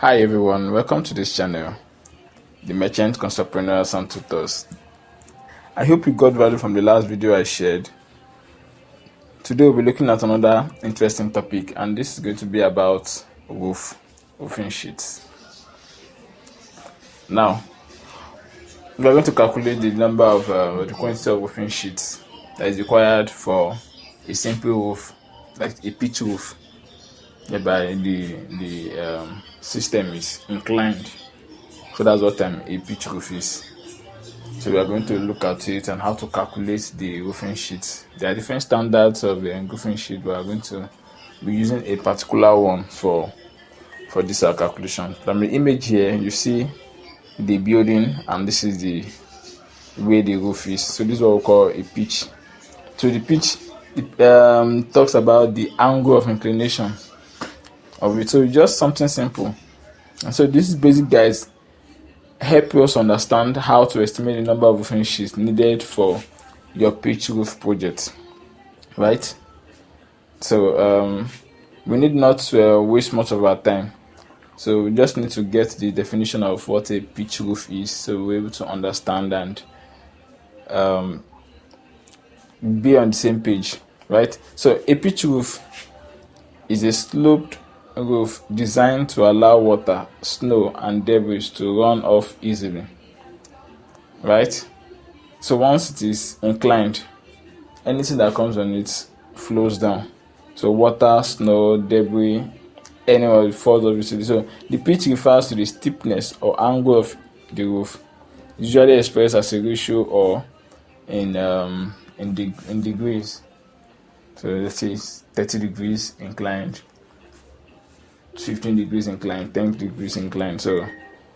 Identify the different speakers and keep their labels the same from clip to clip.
Speaker 1: Hi everyone, welcome to this channel, the Merchant Construct-preneurs and Tutors. I hope you got value from the last video I shared. Today we'll be looking at another interesting topic, and this is going to be about roofing sheets. Now, we are going to calculate the number of the quantity of roofing sheets that is required for a simple roof, like a pitch roof, whereby the system is inclined. So that's what a pitch roof is. So we are going to look at it and how to calculate the roofing sheets. There are different standards of the roofing sheet. We are going to be using a particular one for this calculation. From the image here, you see the building, and this is the way the roof is. So this is what we call a pitch. So the pitch talks about the angle of inclination of it. So it's just something simple. And so this is basic, guys, help us understand how to estimate the number of roofing sheets needed for your pitch roof project, right? So we need not to waste much of our time. So we just need to get the definition of what a pitch roof is, so we're able to understand and be on the same page, right? So a pitch roof is a sloped roof designed to allow water, snow, and debris to run off easily, right? So once it is inclined, anything that comes on it flows down. So water, snow, debris, anyone falls off easily. So the pitch refers to the steepness or angle of the roof, usually expressed as a ratio or in degrees. So let's say it's 30 degrees inclined, 15 degrees inclined, 10 degrees inclined. So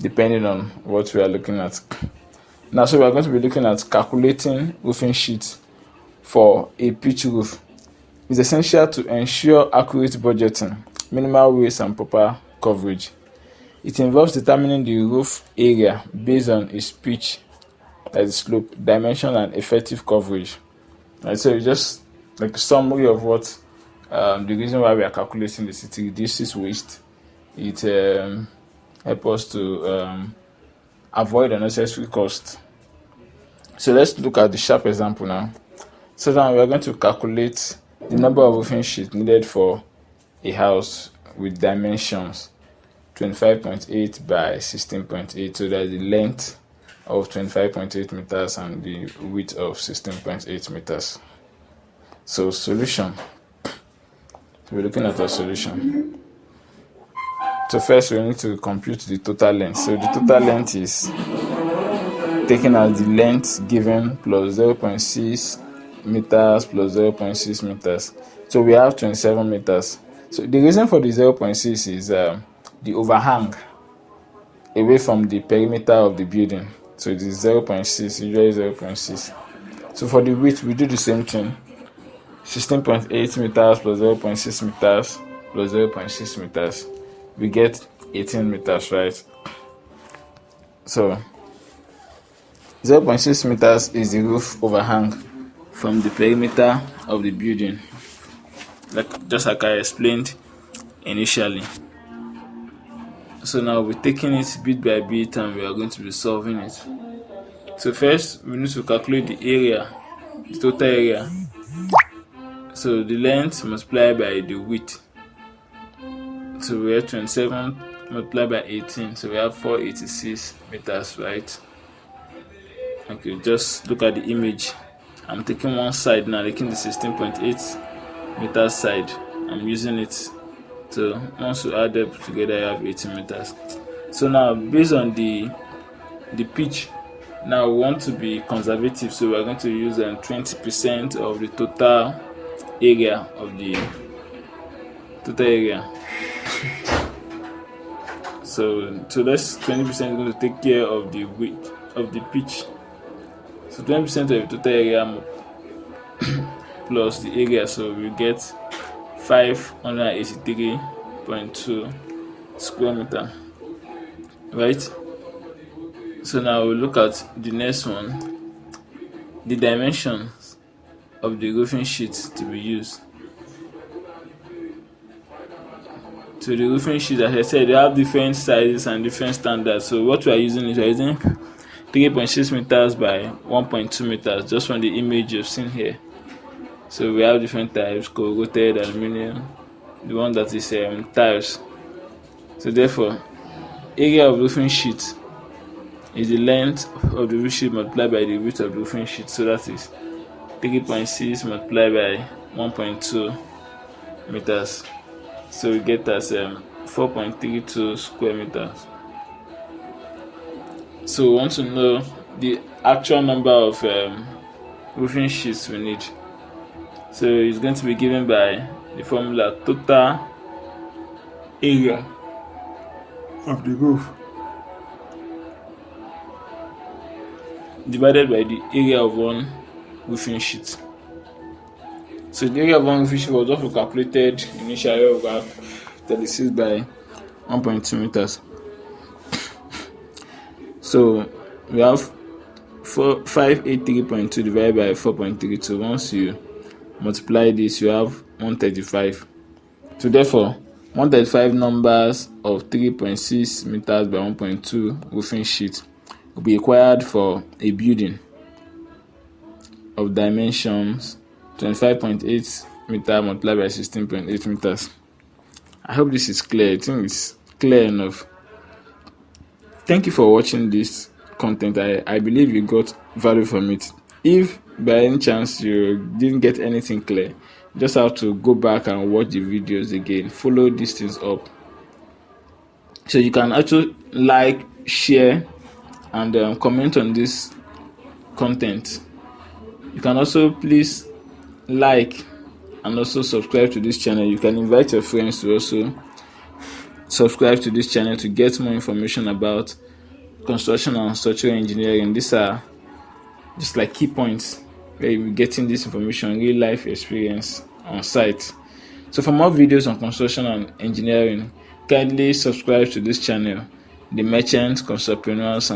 Speaker 1: depending on what we are looking at. Now, so we are going to be looking at calculating roofing sheets for a pitch roof. It's essential to ensure accurate budgeting, minimal waste, and proper coverage. It involves determining the roof area based on its pitch, that is slope, dimension, and effective coverage. Right, so it's just like a summary of what the reason why we are calculating this. It reduces waste. It helps us to avoid unnecessary cost. So let's look at the sharp example now. So now we are going to calculate the number of roofing sheets needed for a house with dimensions 25.8 by 16.8. So that's the length of 25.8 meters and the width of 16.8 meters. So solution. So we're looking at our solution. So first we need to compute the total length. So the total length is taken as the length given plus 0.6 meters plus 0.6 meters. So we have 27 meters. So the reason for the 0.6 is the overhang away from the perimeter of the building. So it is 0.6, usually 0.6. So for the width, we do the same thing. 16.8 meters plus 0.6 meters plus 0.6 meters. We get 18 meters, right? So 0.6 meters is the roof overhang from the perimeter of the building, just like I explained initially. So now we're taking it bit by bit and we are going to be solving it. So first we need to calculate the area, the total area. So the length multiplied by the width. So we have 27 multiplied by 18. So we have 486 meters, right? Okay, just look at the image. I'm taking one side now, taking the 16.8 meter side. I'm using it. So once you add them together, you have 18 meters. So now, based on the pitch, now we want to be conservative. So we're going to use 20% of the total area of the total area. So that's 20% is going to take care of the width of the pitch. So 20% of the total area plus the area, so we get 583.2 square meter, right? So now we look at the next one, the dimensions of the roofing sheet to be used. to the roofing sheet. As I said, they have different sizes and different standards. So what we are using is 3.6 meters by 1.2 meters, just from the image you've seen here. So we have different types: corrugated, aluminium, the one that is tiles. So therefore, area of roofing sheet is the length of the roof sheet multiplied by the width of the roofing sheet. So that is 3.6 multiplied by 1.2 meters. So we get as 4.32 square meters. So we want to know the actual number of roofing sheets we need. So it's going to be given by the formula total area of the roof divided by the area of one roofing sheet. So the area of one roofing sheet was what we calculated initially over 36 by 1.2 meters. So we have 583.2 divided by 4.32. Once you multiply this, you have 135. So therefore, 135 numbers of 3.6 meters by 1.2 roofing sheet will be required for a building of dimensions 25.8 meter multiplied by 16.8 meters. I hope this is clear. I think it's clear enough. Thank you for watching this content. I believe you got value from it. If by any chance you didn't get anything clear, just have to go back and watch the videos again. Follow these things up. So you can actually like, share, and comment on this content. You can also please like and also subscribe to this channel. You can invite your friends to also subscribe to this channel to get more information about construction and structural engineering. These are just like key points where you'll be getting this information, real life experience on site. So for more videos on construction and engineering, kindly subscribe to this channel, The Merchant Construct-preneurs.